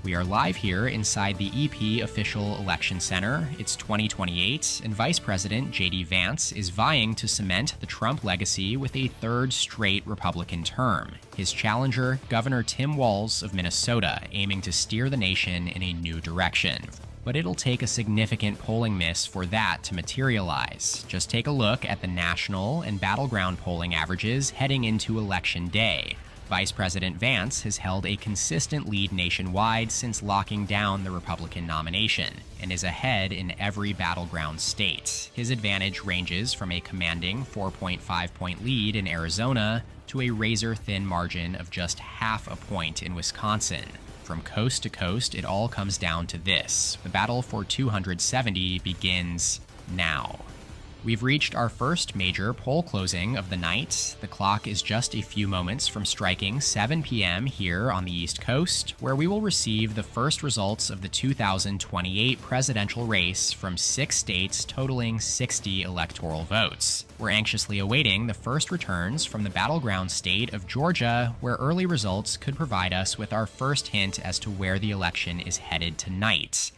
We are live here inside the EP Official Election Center. It's 2028, and Vice President J.D. Vance is vying to cement the Trump legacy with a third straight Republican term. His challenger, Governor Tim Walz of Minnesota, aiming to steer the nation in a new direction. But it'll take a significant polling miss for that to materialize. Just take a look at the national and battleground polling averages heading into Election Day. Vice President Vance has held a consistent lead nationwide since locking down the Republican nomination, and is ahead in every battleground state. His advantage ranges from a commanding 4.5-point lead in Arizona to a razor-thin margin of just half a point in Wisconsin. From coast to coast, it all comes down to this. The battle for 270 begins now. We've reached our first major poll closing of the night. The clock is just a few moments from striking 7 p.m. here on the East Coast, where we will receive the first results of the 2028 presidential race from 6 states totaling 60 electoral votes. We're anxiously awaiting the first returns from the battleground state of Georgia, where early results could provide us with our first hint as to where the election is headed tonight.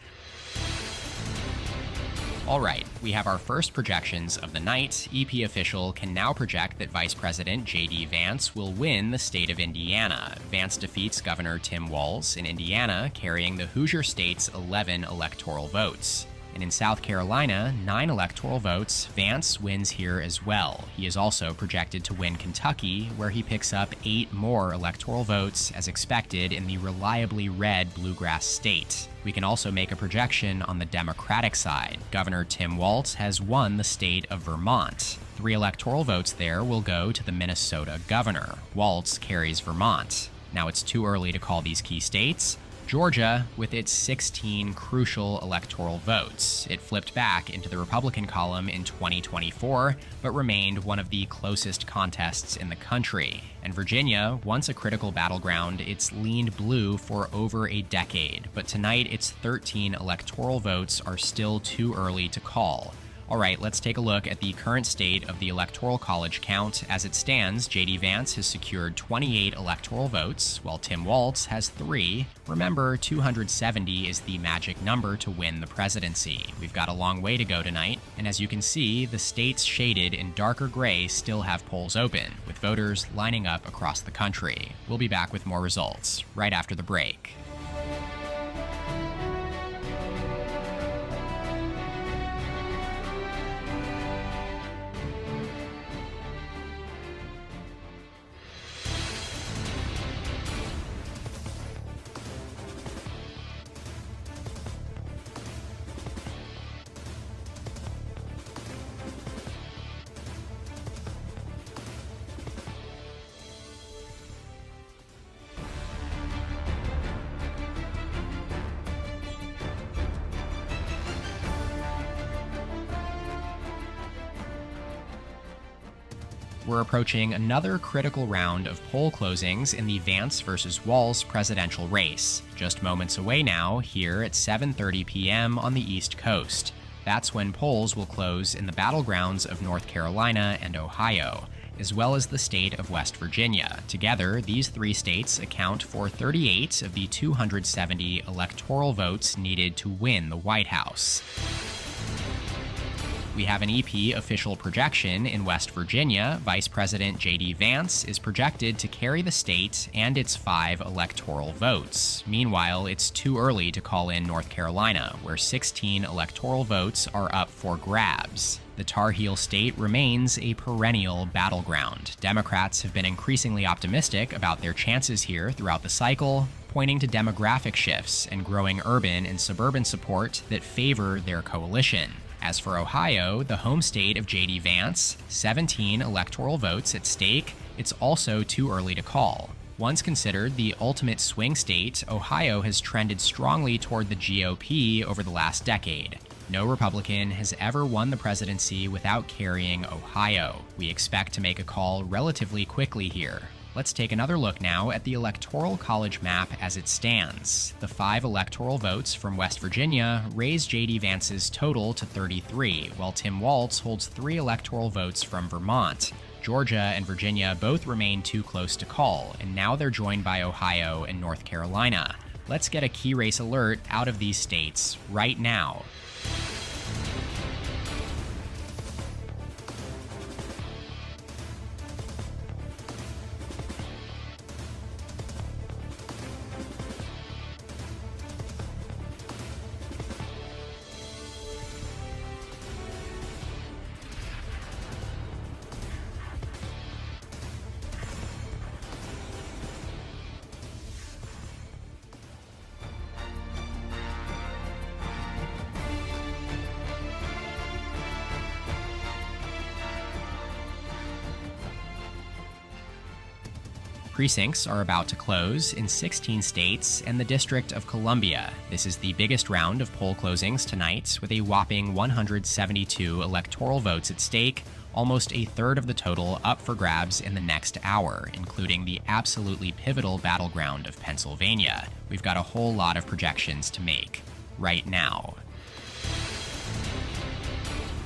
All right, we have our first projections of the night. EP Official can now project that Vice President J.D. Vance will win the state of Indiana. Vance defeats Governor Tim Walz in Indiana, carrying the Hoosier state's 11 electoral votes. And in South Carolina, 9 electoral votes, Vance wins here as well. He is also projected to win Kentucky, where he picks up 8 more electoral votes as expected in the reliably red bluegrass state. We can also make a projection on the Democratic side. Governor Tim Walz has won the state of Vermont. 3 electoral votes there will go to the Minnesota governor. Walz carries Vermont. Now it's too early to call these key states. Georgia, with its 16 crucial electoral votes. It flipped back into the Republican column in 2024, but remained one of the closest contests in the country. And Virginia, once a critical battleground, it's leaned blue for over a decade. But tonight, its 13 electoral votes are still too early to call. All right, let's take a look at the current state of the Electoral College count. As it stands, J.D. Vance has secured 28 electoral votes, while Tim Walz has 3. Remember, 270 is the magic number to win the presidency. We've got a long way to go tonight, and as you can see, the states shaded in darker gray still have polls open, with voters lining up across the country. We'll be back with more results right after the break. We're approaching another critical round of poll closings in the Vance versus Walz presidential race. Just moments away now, here at 7:30 p.m. on the East Coast. That's when polls will close in the battlegrounds of North Carolina and Ohio, as well as the state of West Virginia. Together, these 3 states account for 38 of the 270 electoral votes needed to win the White House. We have an EP official projection in West Virginia. Vice President J.D. Vance is projected to carry the state and its 5 electoral votes. Meanwhile, it's too early to call in North Carolina, where 16 electoral votes are up for grabs. The Tar Heel state remains a perennial battleground. Democrats have been increasingly optimistic about their chances here throughout the cycle, pointing to demographic shifts and growing urban and suburban support that favor their coalition. As for Ohio, the home state of J.D. Vance, 17 electoral votes at stake, it's also too early to call. Once considered the ultimate swing state, Ohio has trended strongly toward the GOP over the last decade. No Republican has ever won the presidency without carrying Ohio. We expect to make a call relatively quickly here. Let's take another look now at the Electoral College map as it stands. The 5 electoral votes from West Virginia raise J.D. Vance's total to 33, while Tim Walz holds 3 electoral votes from Vermont. Georgia and Virginia both remain too close to call, and now they're joined by Ohio and North Carolina. Let's get a key race alert out of these states right now. Precincts are about to close in 16 states and the District of Columbia. This is the biggest round of poll closings tonight, with a whopping 172 electoral votes at stake, almost a third of the total up for grabs in the next hour, including the absolutely pivotal battleground of Pennsylvania. We've got a whole lot of projections to make right now.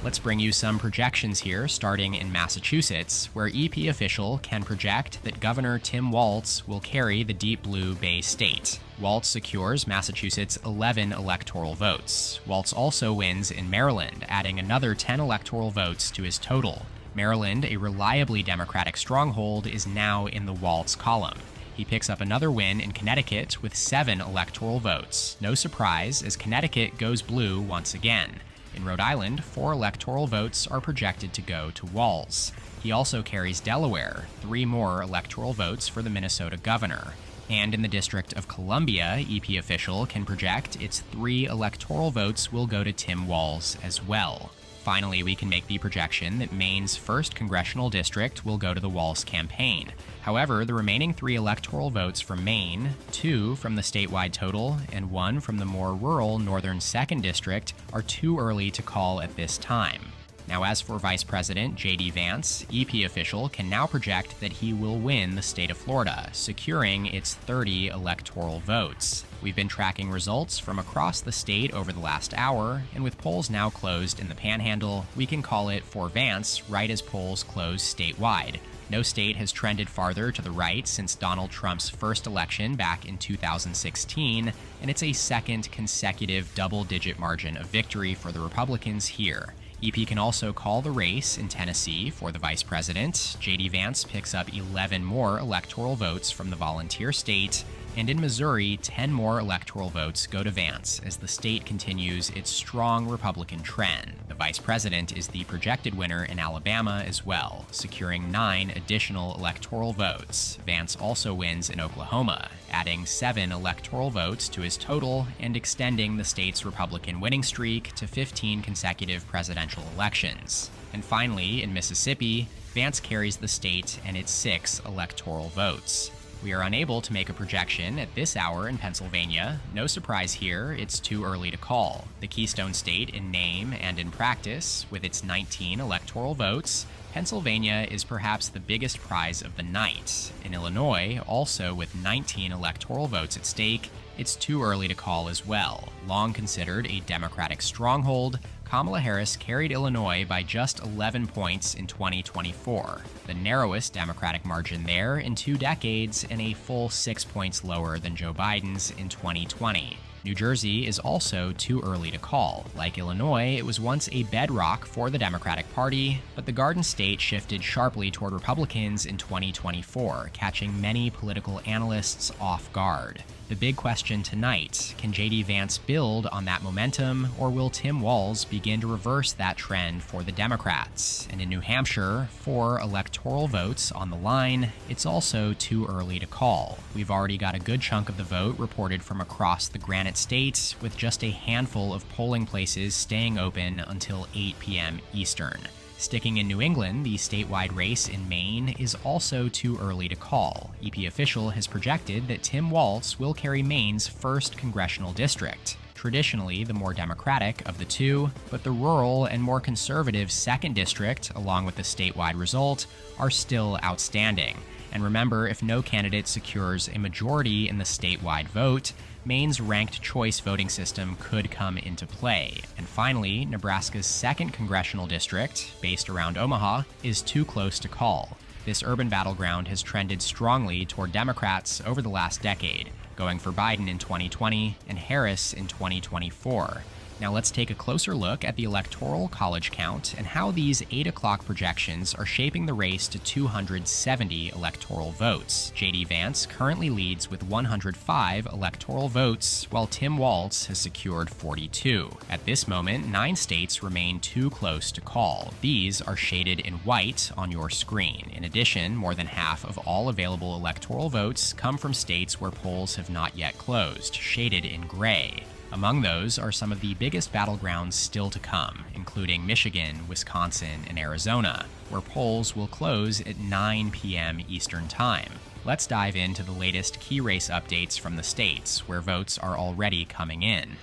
Let's bring you some projections here, starting in Massachusetts, where EP official can project that Governor Tim Walz will carry the deep blue Bay State. Walz secures Massachusetts' 11 electoral votes. Walz also wins in Maryland, adding another 10 electoral votes to his total. Maryland, a reliably Democratic stronghold, is now in the Walz column. He picks up another win in Connecticut with 7 electoral votes. No surprise, as Connecticut goes blue once again. In Rhode Island, 4 electoral votes are projected to go to Walz. He also carries Delaware, 3 more electoral votes for the Minnesota governor. And in the District of Columbia, EP official can project its 3 electoral votes will go to Tim Walz as well. Finally, we can make the projection that Maine's 1st congressional district will go to the Walz campaign. However, the remaining 3 electoral votes from Maine, 2 from the statewide total, and 1 from the more rural northern 2nd district, are too early to call at this time. Now, as for Vice President J.D. Vance, EP official can now project that he will win the state of Florida, securing its 30 electoral votes. We've been tracking results from across the state over the last hour, and with polls now closed in the Panhandle, we can call it for Vance right as polls close statewide. No state has trended farther to the right since Donald Trump's first election back in 2016, and it's a second consecutive double-digit margin of victory for the Republicans here. EP can also call the race in Tennessee for the vice president. J.D. Vance picks up 11 more electoral votes from the volunteer state, and in Missouri, 10 more electoral votes go to Vance as the state continues its strong Republican trend. The vice president is the projected winner in Alabama as well, securing 9 additional electoral votes. Vance also wins in Oklahoma, adding 7 electoral votes to his total and extending the state's Republican winning streak to 15 consecutive presidential elections. And finally, in Mississippi, Vance carries the state and its 6 electoral votes. We are unable to make a projection at this hour in Pennsylvania. No surprise here, it's too early to call. The Keystone State in name and in practice, with its 19 electoral votes, Pennsylvania is perhaps the biggest prize of the night. In Illinois, also with 19 electoral votes at stake, it's too early to call as well. Long considered a Democratic stronghold, Kamala Harris carried Illinois by just 11 points in 2024, the narrowest Democratic margin there in 2 decades and a full 6 points lower than Joe Biden's in 2020. New Jersey is also too early to call. Like Illinois, it was once a bedrock for the Democratic Party, but the Garden State shifted sharply toward Republicans in 2024, catching many political analysts off guard. The big question tonight, can J.D. Vance build on that momentum, or will Tim Walz begin to reverse that trend for the Democrats? And in New Hampshire, 4 electoral votes on the line, it's also too early to call. We've already got a good chunk of the vote reported from across the Granite State, with just a handful of polling places staying open until 8 p.m. Eastern. Sticking in New England, the statewide race in Maine is also too early to call. EP official has projected that Tim Walz will carry Maine's 1st congressional district, traditionally the more Democratic of the two, but the rural and more conservative 2nd district, along with the statewide result, are still outstanding. And remember, if no candidate secures a majority in the statewide vote, Maine's ranked choice voting system could come into play. And finally, Nebraska's 2nd congressional district, based around Omaha, is too close to call. This urban battleground has trended strongly toward Democrats over the last decade, going for Biden in 2020 and Harris in 2024. Now let's take a closer look at the Electoral College count and how these 8 o'clock projections are shaping the race to 270 electoral votes. J.D. Vance currently leads with 105 electoral votes, while Tim Walz has secured 42. At this moment, 9 states remain too close to call. These are shaded in white on your screen. In addition, more than half of all available electoral votes come from states where polls have not yet closed, shaded in gray. Among those are some of the biggest battlegrounds still to come, including Michigan, Wisconsin, and Arizona, where polls will close at 9 p.m. Eastern Time. Let's dive into the latest key race updates from the states, where votes are already coming in.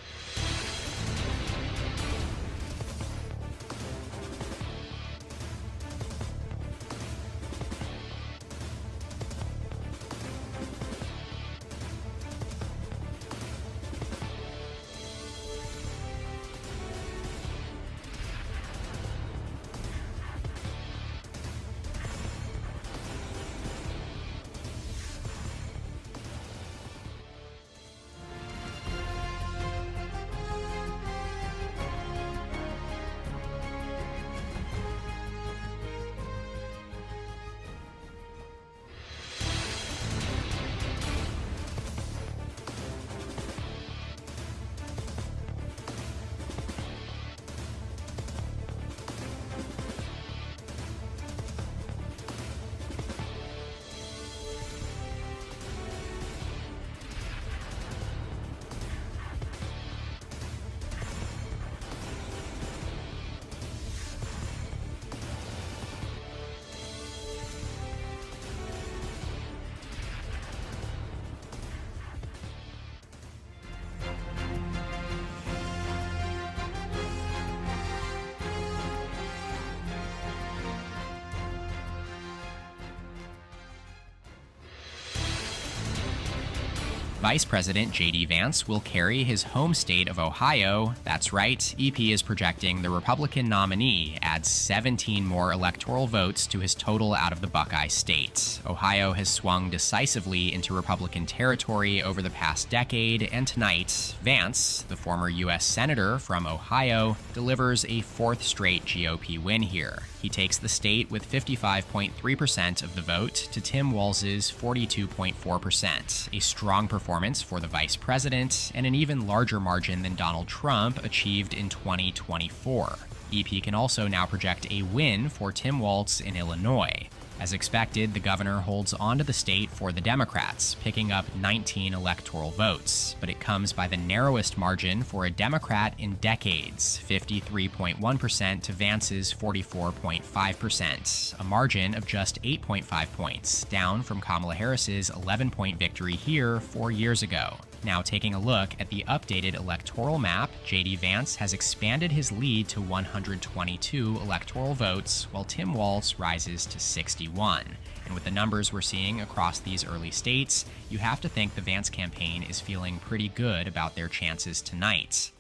Vice President J.D. Vance will carry his home state of Ohio. That's right, EP is projecting the Republican nominee adds 17 more electoral votes to his total out of the Buckeye State. Ohio has swung decisively into Republican territory over the past decade, and tonight, Vance, the former U.S. Senator from Ohio, delivers a 4th straight GOP win here. He takes the state with 55.3% of the vote to Tim Walz's 42.4%, a strong performance for the vice president and an even larger margin than Donald Trump achieved in 2024. EP can also now project a win for Tim Walz in Illinois. As expected, the governor holds on to the state for the Democrats, picking up 19 electoral votes, but it comes by the narrowest margin for a Democrat in decades, 53.1% to Vance's 44.5%, a margin of just 8.5 points, down from Kamala Harris's 11-point victory here 4 years ago. Now taking a look at the updated electoral map, J.D. Vance has expanded his lead to 122 electoral votes, while Tim Walz rises to 61. And with the numbers we're seeing across these early states, you have to think the Vance campaign is feeling pretty good about their chances tonight.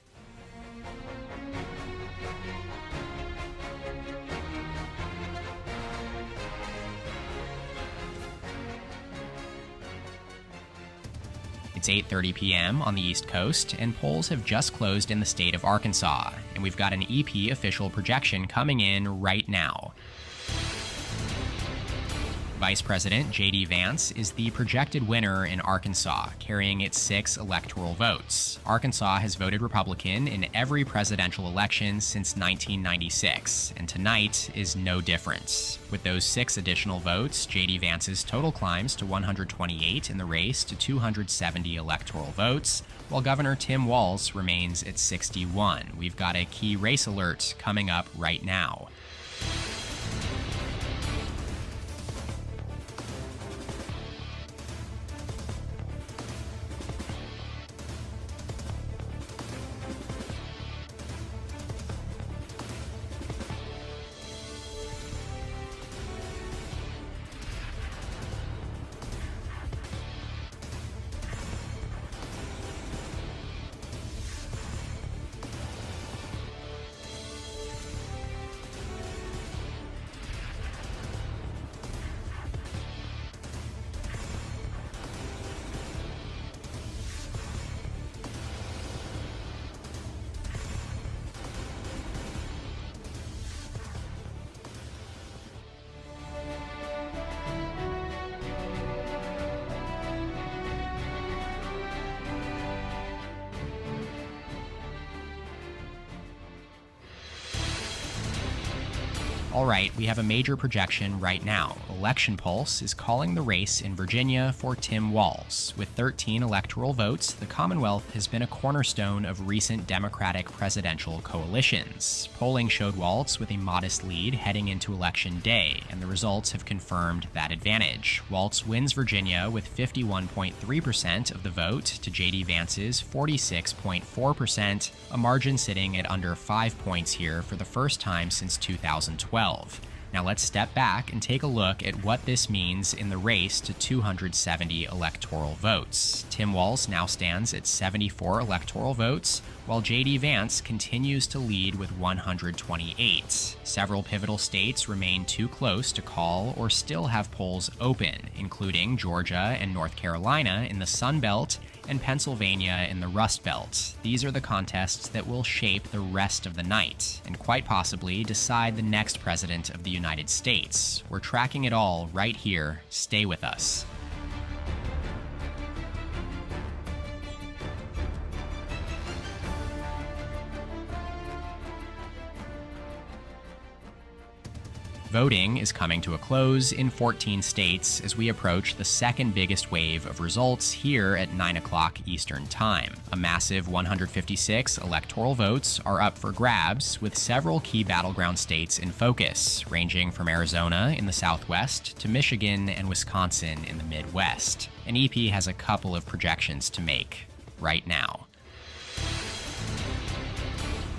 It's 8:30 p.m. on the East Coast, and polls have just closed in the state of Arkansas, and we've got an EP official projection coming in right now. Vice President J.D. Vance is the projected winner in Arkansas, carrying its 6 electoral votes. Arkansas has voted Republican in every presidential election since 1996, and tonight is no different. With those 6 additional votes, J.D. Vance's total climbs to 128 in the race to 270 electoral votes, while Governor Tim Walz remains at 61. We've got a key race alert coming up right now. All right, we have a major projection right now. Election Pulse is calling the race in Virginia for Tim Walz. With 13 electoral votes, the Commonwealth has been a cornerstone of recent Democratic presidential coalitions. Polling showed Walz with a modest lead heading into Election Day, and the results have confirmed that advantage. Walz wins Virginia with 51.3% of the vote to J.D. Vance's 46.4%, a margin sitting at under 5 points here for the first time since 2012. Now let's step back and take a look at what this means in the race to 270 electoral votes. Tim Walz now stands at 74 electoral votes, while J.D. Vance continues to lead with 128. Several pivotal states remain too close to call or still have polls open, including Georgia and North Carolina in the Sun Belt and Pennsylvania in the Rust Belt. These are the contests that will shape the rest of the night, and quite possibly decide the next president of the United States. We're tracking it all right here. Stay with us. Voting is coming to a close in 14 states as we approach the second biggest wave of results here at 9 o'clock Eastern Time. A massive 156 electoral votes are up for grabs, with several key battleground states in focus, ranging from Arizona in the Southwest to Michigan and Wisconsin in the Midwest. And EP has a couple of projections to make right now.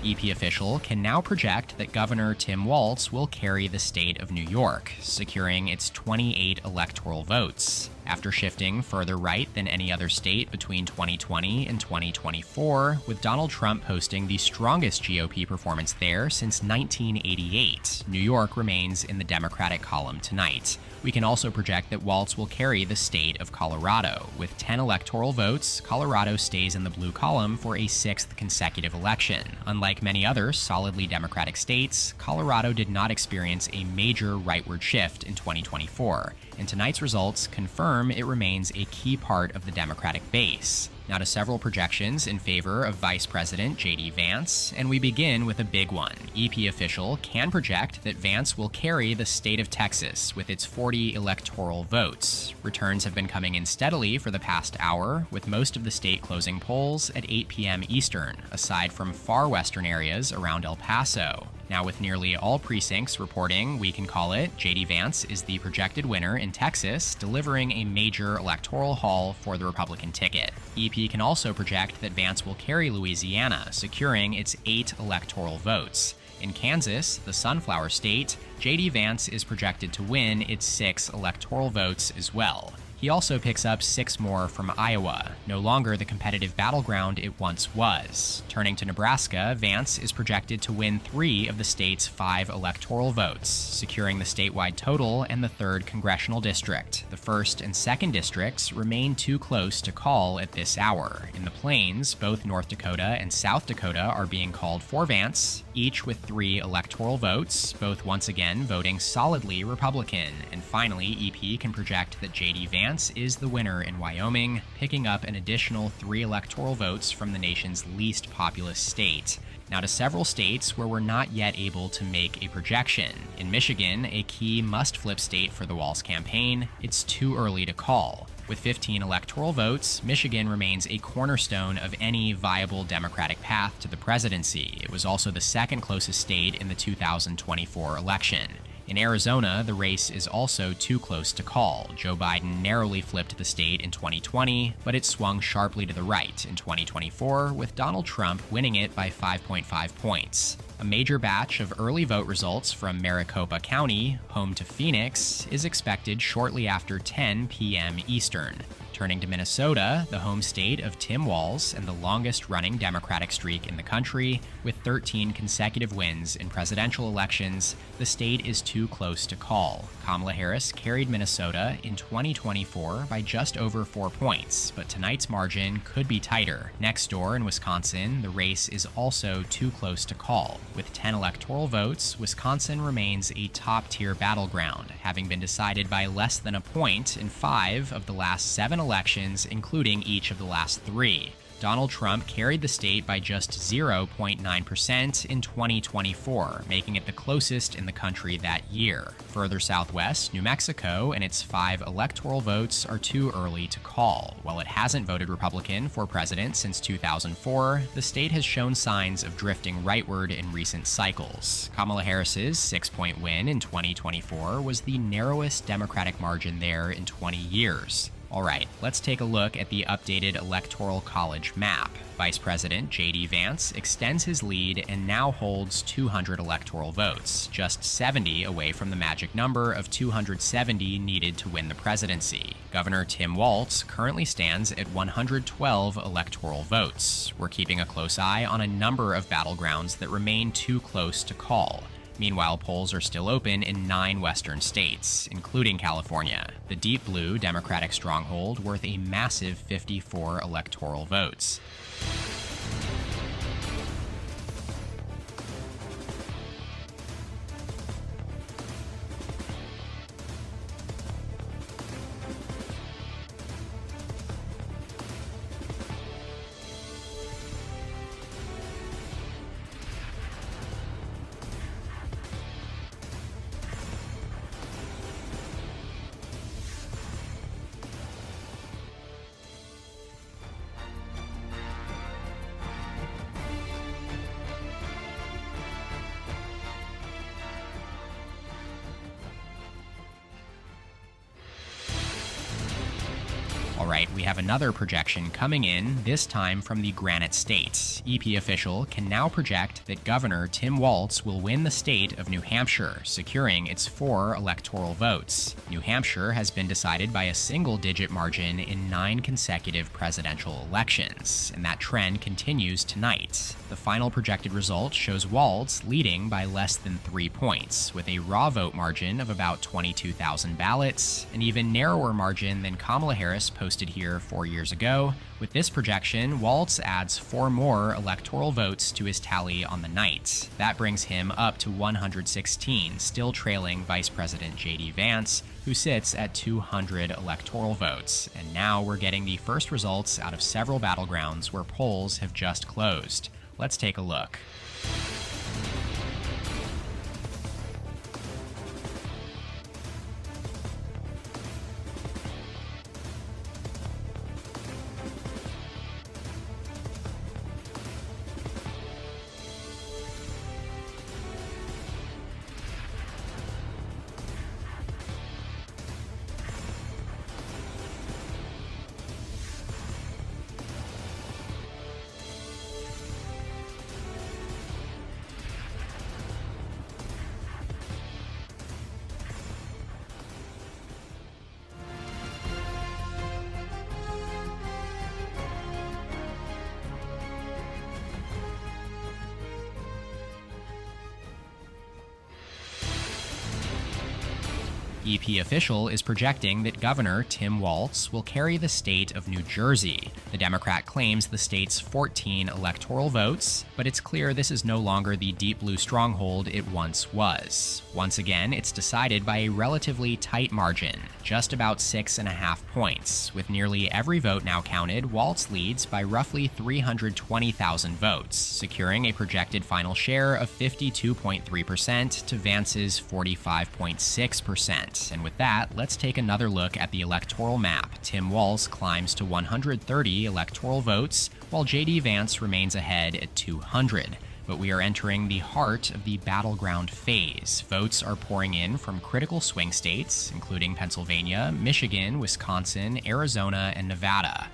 EP official can now project that Governor Tim Walz will carry the state of New York, securing its 28 electoral votes. After shifting further right than any other state between 2020 and 2024, with Donald Trump posting the strongest GOP performance there since 1988, New York remains in the Democratic column tonight. We can also project that Walz will carry the state of Colorado. With 10 electoral votes, Colorado stays in the blue column for a sixth consecutive election. Unlike many other solidly Democratic states, Colorado did not experience a major rightward shift in 2024, and tonight's results confirm it remains a key part of the Democratic base. Now to several projections in favor of Vice President J.D. Vance, and we begin with a big one. EP official can project that Vance will carry the state of Texas with its 40 electoral votes. Returns have been coming in steadily for the past hour, with most of the state closing polls at 8 p.m. Eastern, aside from far western areas around El Paso. Now, with nearly all precincts reporting, we can call it, J.D. Vance is the projected winner in Texas, delivering a major electoral haul for the Republican ticket. EP can also project that Vance will carry Louisiana, securing its 8 electoral votes. In Kansas, the Sunflower State, J.D. Vance is projected to win its 6 electoral votes as well. He also picks up 6 more from Iowa, no longer the competitive battleground it once was. Turning to Nebraska, Vance is projected to win 3 of the state's 5 electoral votes, securing the statewide total and the 3rd congressional district. The 1st and 2nd districts remain too close to call at this hour. In the Plains, both North Dakota and South Dakota are being called for Vance, each with 3 electoral votes, both once again voting solidly Republican. And finally, EP can project that J.D. Vance is the winner in Wyoming, picking up an additional 3 electoral votes from the nation's least populous state. Now to several states where we're not yet able to make a projection. In Michigan, a key must-flip state for the Walz campaign, it's too early to call. With 15 electoral votes, Michigan remains a cornerstone of any viable Democratic path to the presidency. It was also the second closest state in the 2024 election. In Arizona, the race is also too close to call. Joe Biden narrowly flipped the state in 2020, but it swung sharply to the right in 2024, with Donald Trump winning it by 5.5 points. A major batch of early vote results from Maricopa County, home to Phoenix, is expected shortly after 10 p.m. Eastern. Turning to Minnesota, the home state of Tim Walz and the longest-running Democratic streak in the country, with 13 consecutive wins in presidential elections, the state is too close to call. Kamala Harris carried Minnesota in 2024 by just over 4 points, but tonight's margin could be tighter. Next door in Wisconsin, the race is also too close to call. With 10 electoral votes, Wisconsin remains a top-tier battleground, having been decided by less than a point in 5 of the last 7 elections, including each of the last 3. Donald Trump carried the state by just 0.9% in 2024, making it the closest in the country that year. Further southwest, New Mexico and its 5 electoral votes are too early to call. While it hasn't voted Republican for president since 2004, the state has shown signs of drifting rightward in recent cycles. Kamala Harris's 6-point win in 2024 was the narrowest Democratic margin there in 20 years. All right, let's take a look at the updated Electoral College map. Vice President J.D. Vance extends his lead and now holds 200 electoral votes, just 70 away from the magic number of 270 needed to win the presidency. Governor Tim Walz currently stands at 112 electoral votes. We're keeping a close eye on a number of battlegrounds that remain too close to call. Meanwhile, polls are still open in 9 western states, including California, the deep blue Democratic stronghold worth a massive 54 electoral votes. All right, we have another projection coming in, this time from the Granite State. EP official can now project that Governor Tim Walz will win the state of New Hampshire, securing its 4 electoral votes. New Hampshire has been decided by a single-digit margin in 9 consecutive presidential elections, and that trend continues tonight. The final projected result shows Walz leading by less than 3 points, with a raw vote margin of about 22,000 ballots, an even narrower margin than Kamala Harris posted here 4 years ago. With this projection, Walz adds 4 more electoral votes to his tally on the night. That brings him up to 116, still trailing Vice President J.D. Vance, who sits at 200 electoral votes. And now we're getting the first results out of several battlegrounds where polls have just closed. Let's take a look. EP official is projecting that Governor Tim Walz will carry the state of New Jersey. The Democrat claims the state's 14 electoral votes, but it's clear this is no longer the deep blue stronghold it once was. Once again, it's decided by a relatively tight margin, just about 6.5 points. With nearly every vote now counted, Walz leads by roughly 320,000 votes, securing a projected final share of 52.3% to Vance's 45.6%. And with that, let's take another look at the electoral map. Tim Walz climbs to 130 electoral votes, while J.D. Vance remains ahead at 200. But we are entering the heart of the battleground phase. Votes are pouring in from critical swing states, including Pennsylvania, Michigan, Wisconsin, Arizona, and Nevada.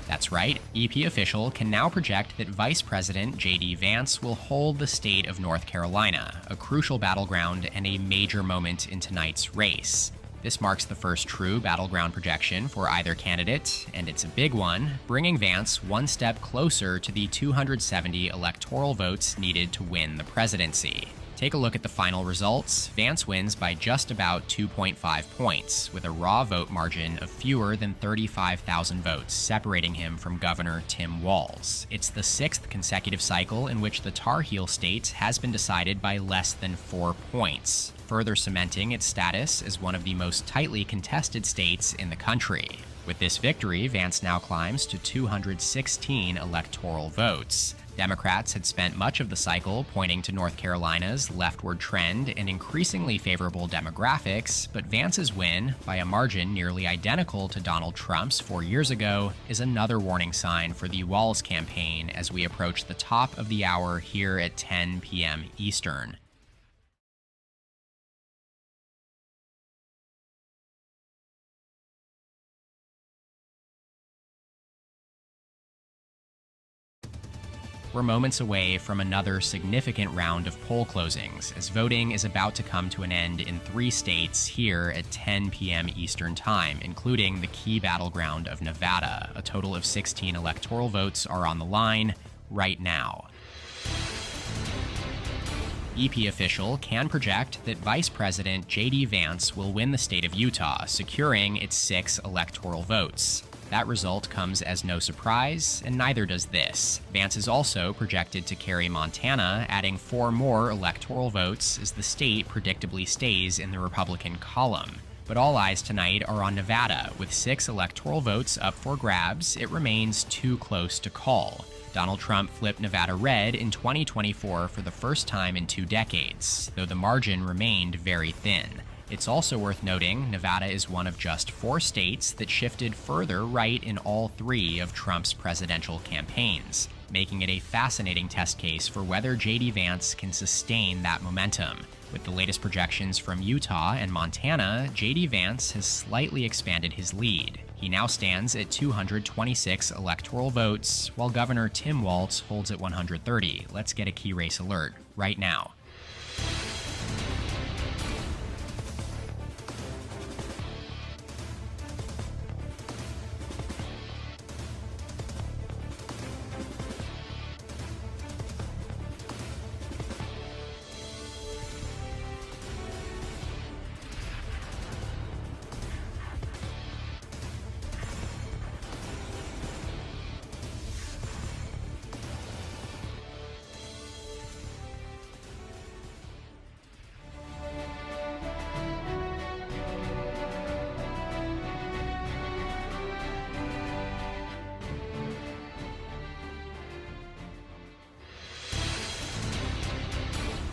That's right, EP official can now project that Vice President J.D. Vance will hold the state of North Carolina, a crucial battleground and a major moment in tonight's race. This marks the first true battleground projection for either candidate, and it's a big one, bringing Vance one step closer to the 270 electoral votes needed to win the presidency. Take a look at the final results. Vance wins by just about 2.5 points, with a raw vote margin of fewer than 35,000 votes, separating him from Governor Tim Walz. It's the 6th consecutive cycle in which the Tar Heel state has been decided by less than 4 points, further cementing its status as one of the most tightly contested states in the country. With this victory, Vance now climbs to 216 electoral votes. Democrats had spent much of the cycle pointing to North Carolina's leftward trend and increasingly favorable demographics, but Vance's win, by a margin nearly identical to Donald Trump's 4 years ago, is another warning sign for the Walz campaign as we approach the top of the hour here at 10 p.m. Eastern. We're moments away from another significant round of poll closings, as voting is about to come to an end in 3 states here at 10 p.m. Eastern Time, including the key battleground of Nevada. A total of 16 electoral votes are on the line right now. EP official can project that Vice President J.D. Vance will win the state of Utah, securing its 6 electoral votes. That result comes as no surprise, and neither does this. Vance is also projected to carry Montana, adding 4 more electoral votes as the state predictably stays in the Republican column. But all eyes tonight are on Nevada. With 6 electoral votes up for grabs, it remains too close to call. Donald Trump flipped Nevada red in 2024 for the first time in 2 decades, though the margin remained very thin. It's also worth noting Nevada is one of just 4 states that shifted further right in all 3 of Trump's presidential campaigns, making it a fascinating test case for whether J.D. Vance can sustain that momentum. With the latest projections from Utah and Montana, J.D. Vance has slightly expanded his lead. He now stands at 226 electoral votes, while Governor Tim Walz holds at 130. Let's get a key race alert right now.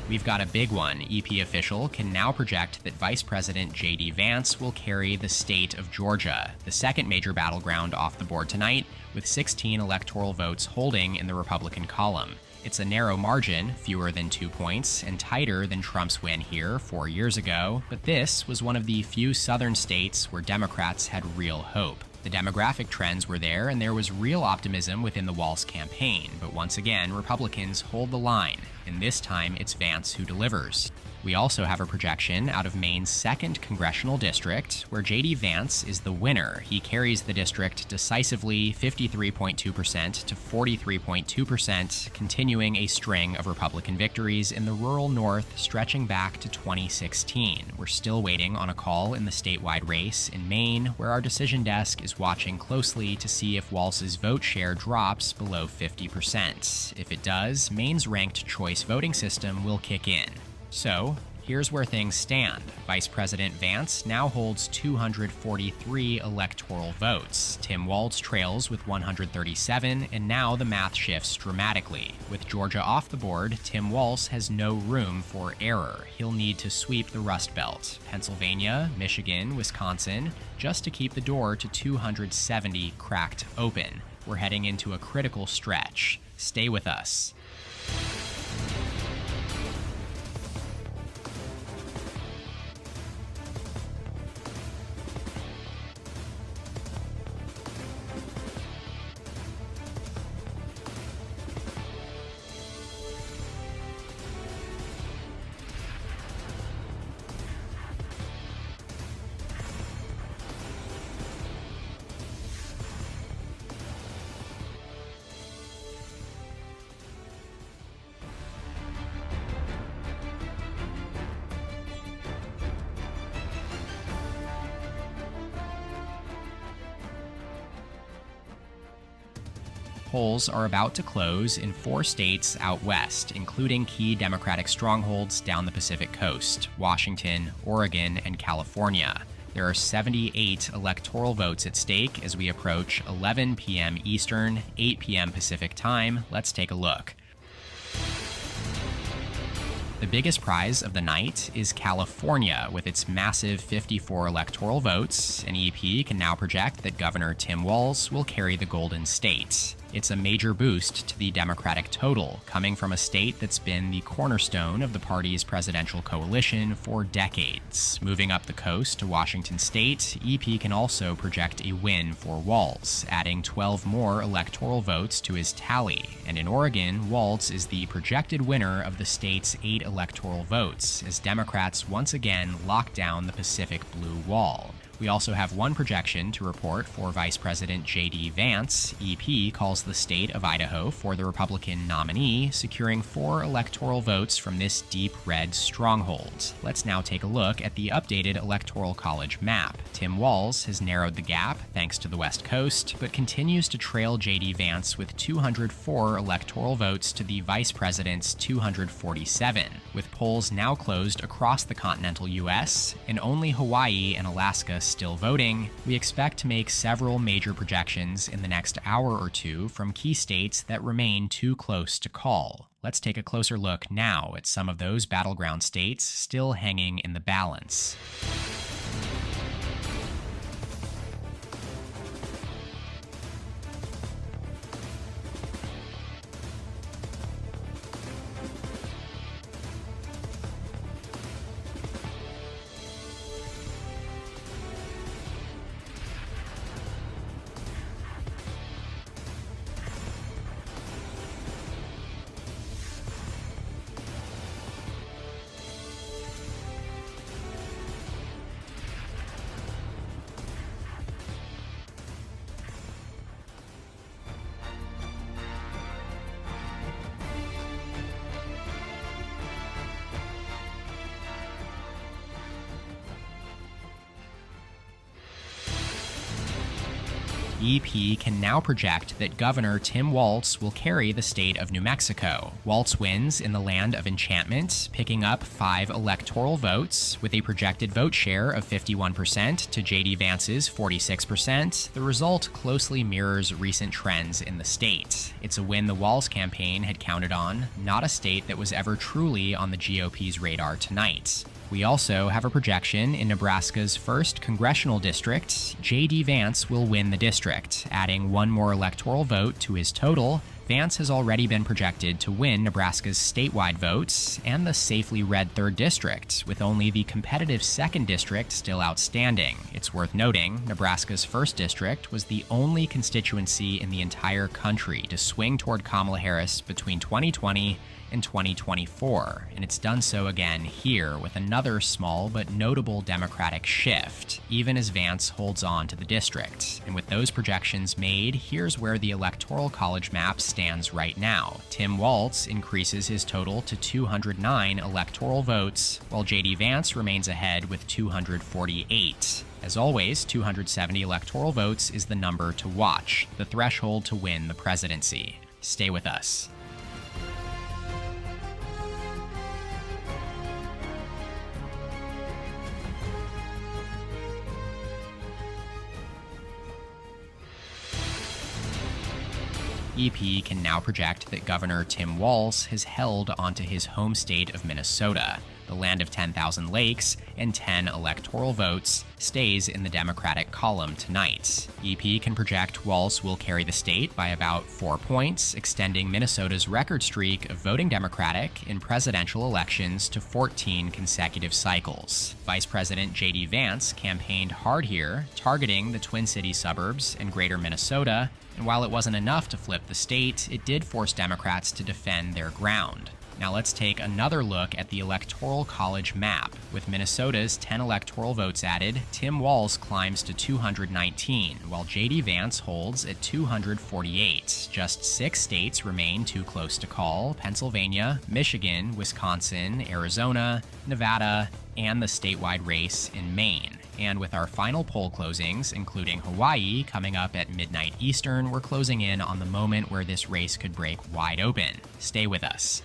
We've got a big one. EP official can now project that Vice President J.D. Vance will carry the state of Georgia, the second major battleground off the board tonight, with 16 electoral votes holding in the Republican column. It's a narrow margin, fewer than 2 points, and tighter than Trump's win here 4 years ago, but this was one of the few southern states where Democrats had real hope. The demographic trends were there, and there was real optimism within the Walz campaign, but once again, Republicans hold the line, and this time it's Vance who delivers. We also have a projection out of Maine's 2nd congressional district, where J.D. Vance is the winner. He carries the district decisively 53.2% to 43.2%, continuing a string of Republican victories in the rural North stretching back to 2016. We're still waiting on a call in the statewide race in Maine, where our decision desk is watching closely to see if Walz's vote share drops below 50%. If it does, Maine's ranked choice voting system will kick in. So, here's where things stand. Vice President Vance now holds 243 electoral votes. Tim Walz trails with 137, and now the math shifts dramatically. With Georgia off the board, Tim Walz has no room for error. He'll need to sweep the Rust Belt, Pennsylvania, Michigan, Wisconsin, just to keep the door to 270 cracked open. We're heading into a critical stretch. Stay with us. polls are about to close in 4 states out west, including key Democratic strongholds down the Pacific coast: Washington, Oregon, and California. There are 78 electoral votes at stake as we approach 11 p.m. Eastern, 8 p.m. Pacific time. Let's take a look. The biggest prize of the night is California, with its massive 54 electoral votes. An EP can now project that Governor Tim Walz will carry the Golden State. It's a major boost to the Democratic total, coming from a state that's been the cornerstone of the party's presidential coalition for decades. Moving up the coast to Washington state, EP can also project a win for Walz, adding 12 more electoral votes to his tally. And in Oregon, Walz is the projected winner of the state's 8 electoral votes, as Democrats once again lock down the Pacific Blue Wall. We also have one projection to report for Vice President J.D. Vance. EP calls the state of Idaho for the Republican nominee, securing 4 electoral votes from this deep red stronghold. Let's now take a look at the updated Electoral College map. Tim Walz has narrowed the gap thanks to the West Coast, but continues to trail J.D. Vance with 204 electoral votes to the Vice President's 247. With polls now closed across the continental U.S. and only Hawaii and Alaska still voting, we expect to make several major projections in the next hour or two from key states that remain too close to call. Let's take a closer look now at some of those battleground states still hanging in the balance. EP can now project that Governor Tim Walz will carry the state of New Mexico. Walz wins in the land of enchantment, picking up 5 electoral votes, with a projected vote share of 51% to J.D. Vance's 46%. The result closely mirrors recent trends in the state. It's a win the Walz campaign had counted on, not a state that was ever truly on the GOP's radar tonight. We also have a projection in Nebraska's 1st congressional district. J.D. Vance will win the district, adding 1 more electoral vote to his total. Vance has already been projected to win Nebraska's statewide votes and the safely red 3rd district, with only the competitive 2nd district still outstanding. It's worth noting, Nebraska's 1st district was the only constituency in the entire country to swing toward Kamala Harris between 2020 in 2024, and it's done so again here with another small but notable Democratic shift, even as Vance holds on to the district. And with those projections made, here's where the Electoral College map stands right now. Tim Walz increases his total to 209 electoral votes, while J.D. Vance remains ahead with 248. As always, 270 electoral votes is the number to watch, the threshold to win the presidency. Stay with us. EP can now project that Governor Tim Walz has held onto his home state of Minnesota. The land of 10,000 lakes and 10 electoral votes stays in the Democratic column tonight. EP can project Walz will carry the state by about 4 points, extending Minnesota's record streak of voting Democratic in presidential elections to 14 consecutive cycles. Vice President J.D. Vance campaigned hard here, targeting the Twin Cities suburbs and greater Minnesota, and while it wasn't enough to flip the state, it did force Democrats to defend their ground. Now let's take another look at the Electoral College map. With Minnesota's 10 electoral votes added, Tim Walz climbs to 219, while J.D. Vance holds at 248. Just 6 states remain too close to call: Pennsylvania, Michigan, Wisconsin, Arizona, Nevada, and the statewide race in Maine. And with our final poll closings, including Hawaii, coming up at midnight Eastern, we're closing in on the moment where this race could break wide open. Stay with us.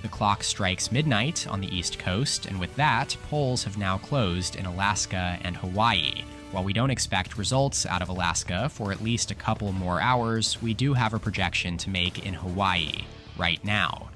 The clock strikes midnight on the East Coast, and with that, polls have now closed in Alaska and Hawaii. While we don't expect results out of Alaska for at least a couple more hours, we do have a projection to make in Hawaii right now.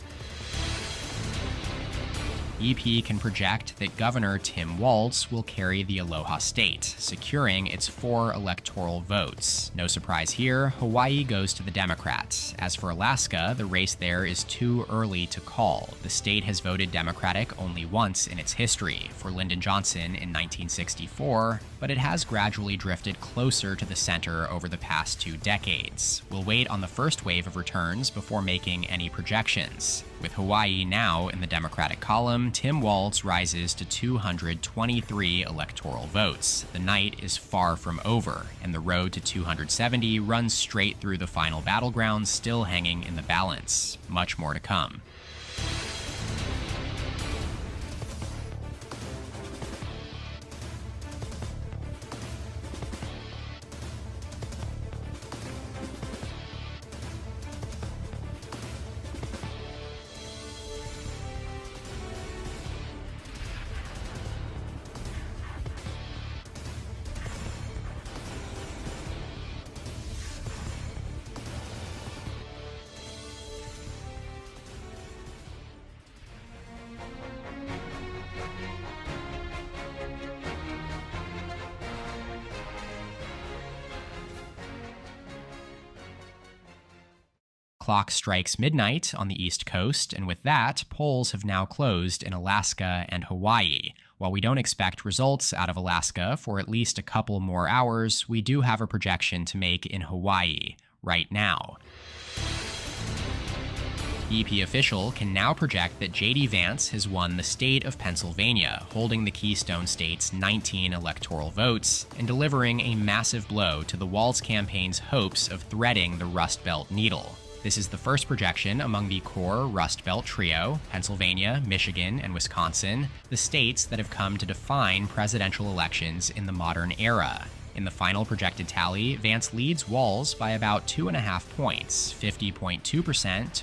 EP can project that Governor Tim Walz will carry the Aloha State, securing its 4 electoral votes. No surprise here, Hawaii goes to the Democrats. As for Alaska, the race there is too early to call. The state has voted Democratic only once in its history, for Lyndon Johnson in 1964, but it has gradually drifted closer to the center over the past 2 decades. We'll wait on the first wave of returns before making any projections. With Hawaii now in the Democratic column, Tim Walz rises to 223 electoral votes. The night is far from over, and the road to 270 runs straight through the final battleground, still hanging in the balance. Much more to come. Clock strikes midnight on the East Coast, and with that, polls have now closed in Alaska and Hawaii. While we don't expect results out of Alaska for at least a couple more hours, we do have a projection to make in Hawaii right now. EP official can now project that J.D. Vance has won the state of Pennsylvania, holding the Keystone State's 19 electoral votes and delivering a massive blow to the Walz campaign's hopes of threading the Rust Belt needle. This is the first projection among the core Rust Belt trio, Pennsylvania, Michigan, and Wisconsin, the states that have come to define presidential elections in the modern era. In the final projected tally, Vance leads Walz by about 2.5 points, 50.2% to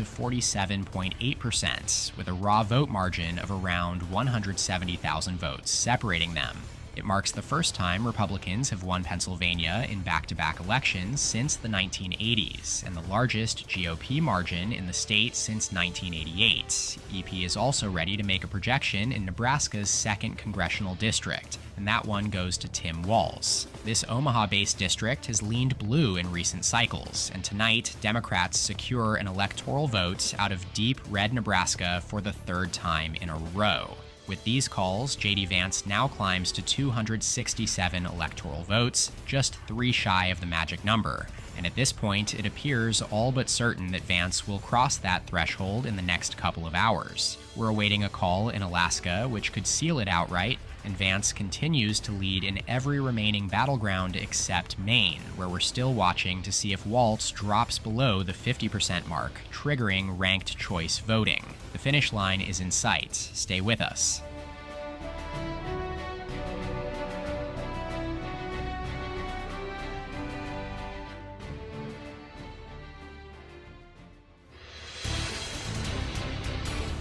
47.8%, with a raw vote margin of around 170,000 votes separating them. It marks the first time Republicans have won Pennsylvania in back-to-back elections since the 1980s, and the largest GOP margin in the state since 1988. EP is also ready to make a projection in Nebraska's 2nd congressional district, and that one goes to Tim Walz. This Omaha-based district has leaned blue in recent cycles, and tonight, Democrats secure an electoral vote out of deep red Nebraska for the 3rd time in a row. With these calls, J.D. Vance now climbs to 267 electoral votes, just 3 shy of the magic number. And at this point, it appears all but certain that Vance will cross that threshold in the next couple of hours. We're awaiting a call in Alaska, which could seal it outright, and Vance continues to lead in every remaining battleground except Maine, where we're still watching to see if Walz drops below the 50% mark, triggering ranked choice voting. The finish line is in sight. Stay with us.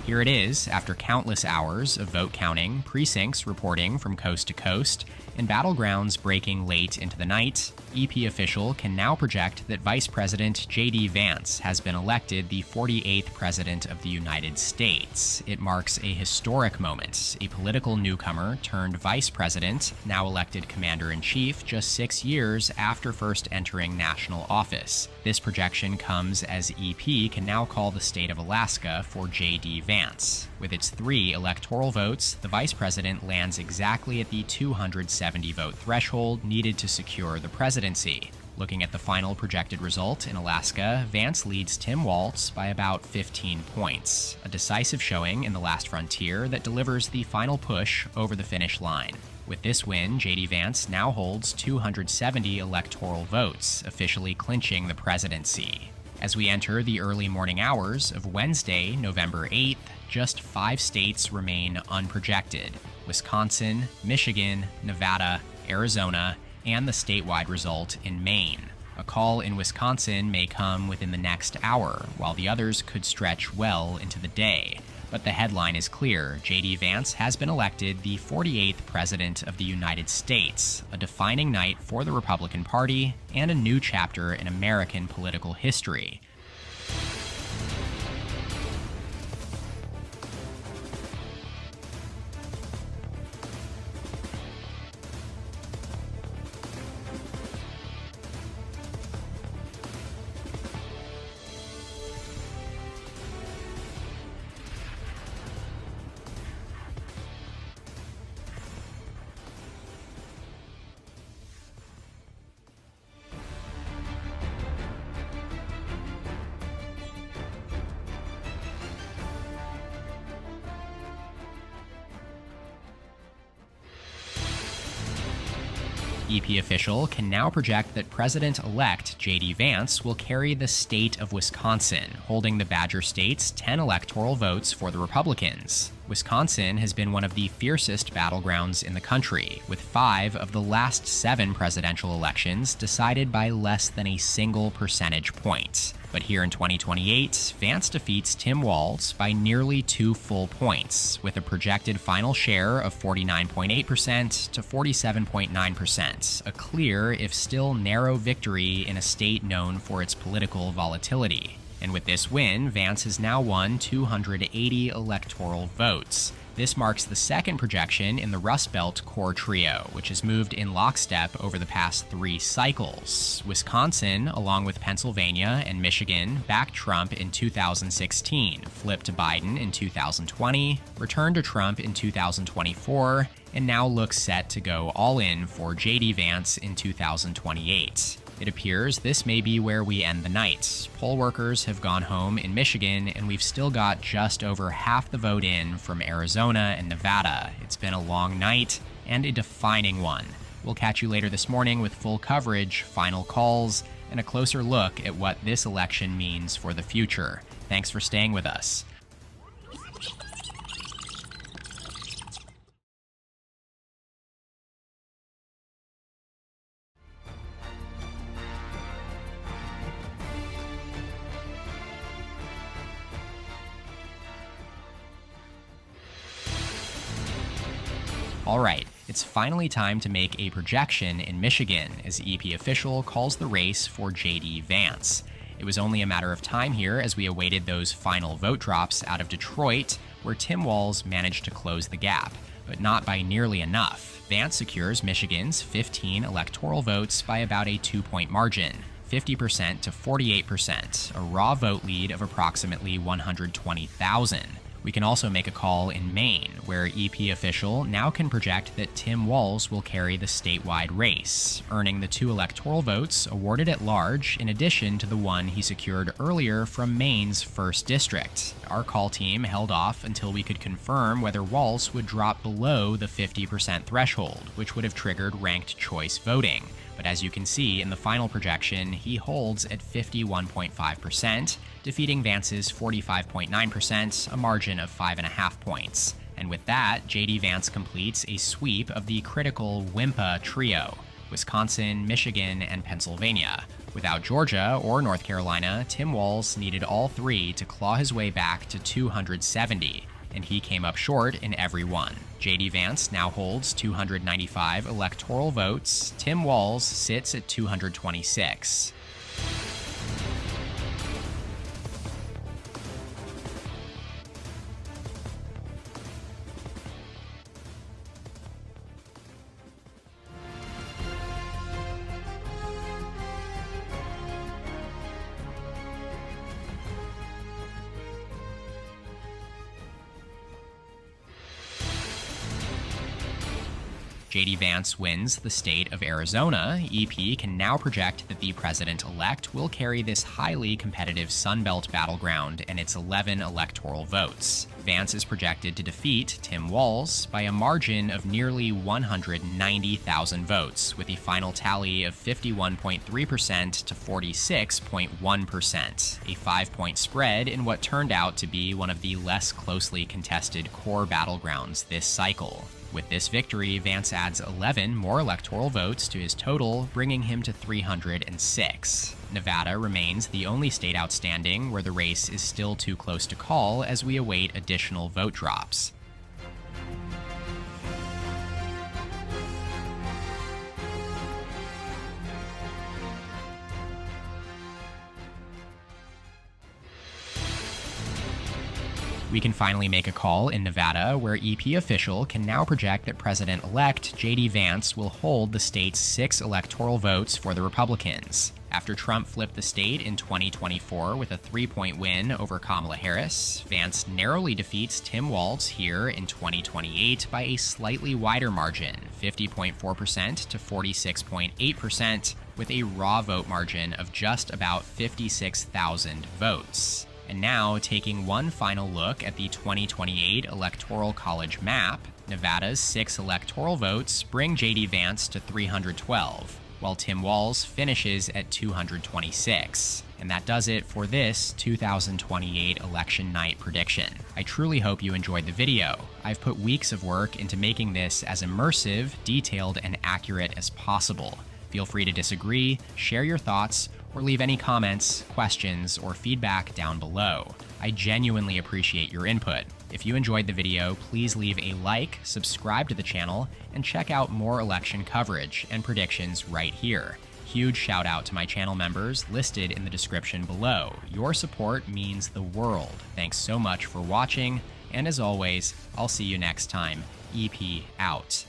Here it is, after countless hours of vote counting, precincts reporting from coast to coast, and battlegrounds breaking late into the night, EP official can now project that Vice President J.D. Vance has been elected the 48th President of the United States. It marks a historic moment. A political newcomer turned Vice President, now elected Commander-in-Chief just 6 years after first entering national office. This projection comes as EP can now call the state of Alaska for J.D. Vance. Vance. With its 3 electoral votes, the vice president lands exactly at the 270 vote threshold needed to secure the presidency. Looking at the final projected result in Alaska, Vance leads Tim Walz by about 15 points, a decisive showing in the last frontier that delivers the final push over the finish line. With this win, J.D. Vance now holds 270 electoral votes, officially clinching the presidency. As we enter the early morning hours of Wednesday, November 8th, just 5 states remain unprojected: Wisconsin, Michigan, Nevada, Arizona, and the statewide result in Maine. A call in Wisconsin may come within the next hour, while the others could stretch well into the day. But the headline is clear: J.D. Vance has been elected the 48th President of the United States, a defining night for the Republican Party and a new chapter in American political history. EP official can now project that President-elect J.D. Vance will carry the state of Wisconsin, holding the Badger State's 10 electoral votes for the Republicans. Wisconsin has been one of the fiercest battlegrounds in the country, with 5 of the last 7 presidential elections decided by less than a single percentage point. But here in 2028, Vance defeats Tim Walz by nearly 2 full points, with a projected final share of 49.8% to 47.9%, a clear, if still narrow, victory in a state known for its political volatility. And with this win, Vance has now won 280 electoral votes. This marks the second projection in the Rust Belt core trio, which has moved in lockstep over the past 3 cycles. Wisconsin, along with Pennsylvania and Michigan, backed Trump in 2016, flipped to Biden in 2020, returned to Trump in 2024, and now looks set to go all in for J.D. Vance in 2028. It appears this may be where we end the night. Poll workers have gone home in Michigan, and we've still got just over half the vote in from Arizona and Nevada. It's been a long night, and a defining one. We'll catch you later this morning with full coverage, final calls, and a closer look at what this election means for the future. Thanks for staying with us. All right, it's finally time to make a projection in Michigan as EP official calls the race for J.D. Vance. It was only a matter of time here as we awaited those final vote drops out of Detroit, where Tim Walz managed to close the gap, but not by nearly enough. Vance secures Michigan's 15 electoral votes by about a 2-point margin, 50% to 48%, a raw vote lead of approximately 120,000. We can also make a call in Maine, where EP official now can project that Tim Walz will carry the statewide race, earning the 2 electoral votes awarded at large in addition to the one he secured earlier from Maine's 1st district. Our call team held off until we could confirm whether Walz would drop below the 50% threshold, which would have triggered ranked choice voting. But as you can see in the final projection, he holds at 51.5%, defeating Vance's 45.9%, a margin of 5.5 points. And with that, J.D. Vance completes a sweep of the critical WIMPA trio: Wisconsin, Michigan, and Pennsylvania. Without Georgia or North Carolina, Tim Walz needed all 3 to claw his way back to 270. And he came up short in every one. J.D. Vance now holds 295 electoral votes. Tim Walz sits at 226. JD Vance wins the state of Arizona, EP can now project that the president-elect will carry this highly competitive Sunbelt battleground and its 11 electoral votes. Vance is projected to defeat Tim Walz by a margin of nearly 190,000 votes, with a final tally of 51.3% to 46.1%, a 5-point spread in what turned out to be one of the less closely contested core battlegrounds this cycle. With this victory, Vance adds 11 more electoral votes to his total, bringing him to 306. Nevada remains the only state outstanding where the race is still too close to call as we await additional vote drops. We can finally make a call in Nevada, where EP official can now project that President-elect JD Vance will hold the state's 6 electoral votes for the Republicans. After Trump flipped the state in 2024 with a 3-point win over Kamala Harris, Vance narrowly defeats Tim Walz here in 2028 by a slightly wider margin, 50.4% to 46.8%, with a raw vote margin of just about 56,000 votes. And now, taking one final look at the 2028 Electoral College map, Nevada's 6 electoral votes bring JD Vance to 312, while Tim Walz finishes at 226. And that does it for this 2028 election night prediction. I truly hope you enjoyed the video. I've put weeks of work into making this as immersive, detailed, and accurate as possible. Feel free to disagree, share your thoughts, or leave any comments, questions, or feedback down below. I genuinely appreciate your input. If you enjoyed the video, please leave a like, subscribe to the channel, and check out more election coverage and predictions right here. Huge shout out to my channel members listed in the description below. Your support means the world. Thanks so much for watching, and as always, I'll see you next time. EP out.